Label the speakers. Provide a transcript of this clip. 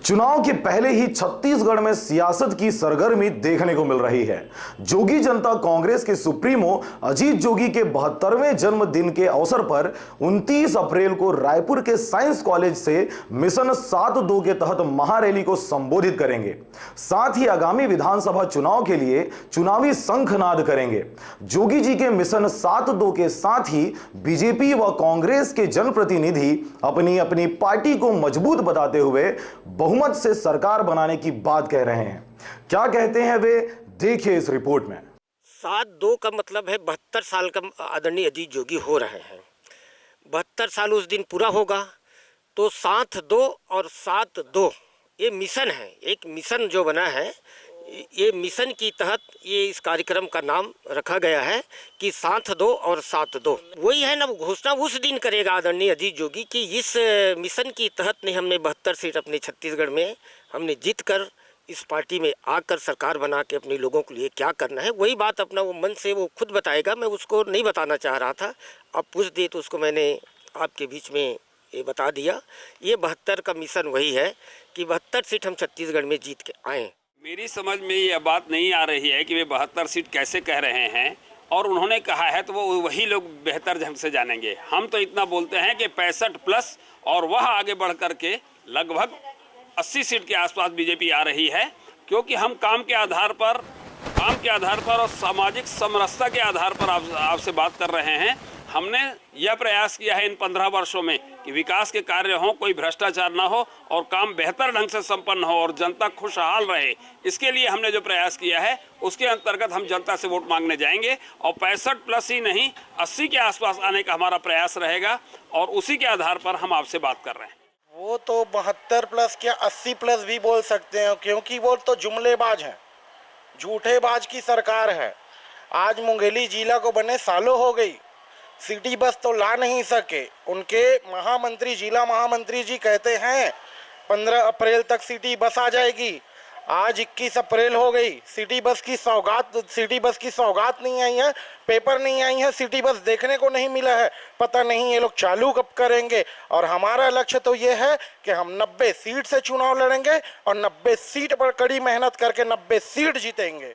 Speaker 1: चुनाव के पहले ही छत्तीसगढ़ में सियासत की सरगर्मी देखने को मिल रही है। जोगी जनता कांग्रेस के सुप्रीमो अजीत जोगी के 72वें जन्मदिन के अवसर पर 29 अप्रैल को रायपुर के साइंस कॉलेज से मिशन 7-2 के तहत महारैली को संबोधित करेंगे। साथ ही आगामी विधानसभा चुनाव के लिए चुनावी शंखनाद करेंगे। जोगी जी के मिशन 7-2 के साथ ही बीजेपी व कांग्रेस के जनप्रतिनिधि अपनी अपनी पार्टी को मजबूत बताते हुए बहुमत से सरकार बनाने की बात कह रहे हैं। क्या कहते हैं वे, देखिए इस रिपोर्ट में।
Speaker 2: 7-2 का मतलब है 72 साल का आदरणीय अजीत जोगी हो रहे हैं। 72 साल उस दिन पूरा होगा तो 7-2 और 7-2 ये मिशन है। एक मिशन जो बना है, ये मिशन की तहत ये इस कार्यक्रम का नाम रखा गया है कि 7-2 और 7-2 वही है ना। घोषणा उस दिन करेगा आदरणीय अजीत जोगी कि इस मिशन की तहत ने हमने 72 सीट अपने छत्तीसगढ़ में हमने जीत कर इस पार्टी में आकर सरकार बना के अपने लोगों के लिए क्या करना है, वही बात अपना वो मन से वो खुद बताएगा। मैं उसको नहीं बताना चाह रहा था, अब पूछ दिए तो उसको मैंने आपके बीच में ये बता दिया। ये 72 का मिशन वही है कि 72 सीट हम छत्तीसगढ़ में जीत के आए।
Speaker 3: मेरी समझ में ये बात नहीं आ रही है कि वे 72 सीट कैसे कह रहे हैं, और उन्होंने कहा है तो वो वही लोग बेहतर ढंग से जानेंगे। हम तो इतना बोलते हैं कि 65 प्लस, और वह आगे बढ़ कर के लगभग 80 सीट के आसपास बीजेपी आ रही है, क्योंकि हम काम के आधार पर और सामाजिक समरसता के आधार पर आपसे बात कर रहे हैं। हमने यह प्रयास किया है इन 15 वर्षों में कि विकास के कार्य हों, कोई भ्रष्टाचार ना हो और काम बेहतर ढंग से संपन्न हो और जनता खुशहाल रहे। इसके लिए हमने जो प्रयास किया है उसके अंतर्गत हम जनता से वोट मांगने जाएंगे, और 65 प्लस ही नहीं 80 के आसपास आने का हमारा प्रयास रहेगा, और उसी के आधार पर हम आपसे बात कर रहे हैं।
Speaker 4: वो तो 72 प्लस क्या 80 प्लस भी बोल सकते हैं, क्योंकि वो तो जुमलेबाज हैं, झूठेबाज की सरकार है। आज मुंगेली जिला को बने सालों हो गई, सिटी बस तो ला नहीं सके। उनके महामंत्री, जिला महामंत्री जी कहते हैं 15 अप्रैल तक सिटी बस आ जाएगी। आज 21 अप्रैल हो गई, सिटी बस की सौगात नहीं आई है, पेपर नहीं आई है, सिटी बस देखने को नहीं मिला है। पता नहीं ये लोग चालू कब करेंगे। और हमारा लक्ष्य तो ये है कि हम 90 सीट से चुनाव लड़ेंगे और 90 सीट पर कड़ी मेहनत करके 90 सीट जीतेंगे।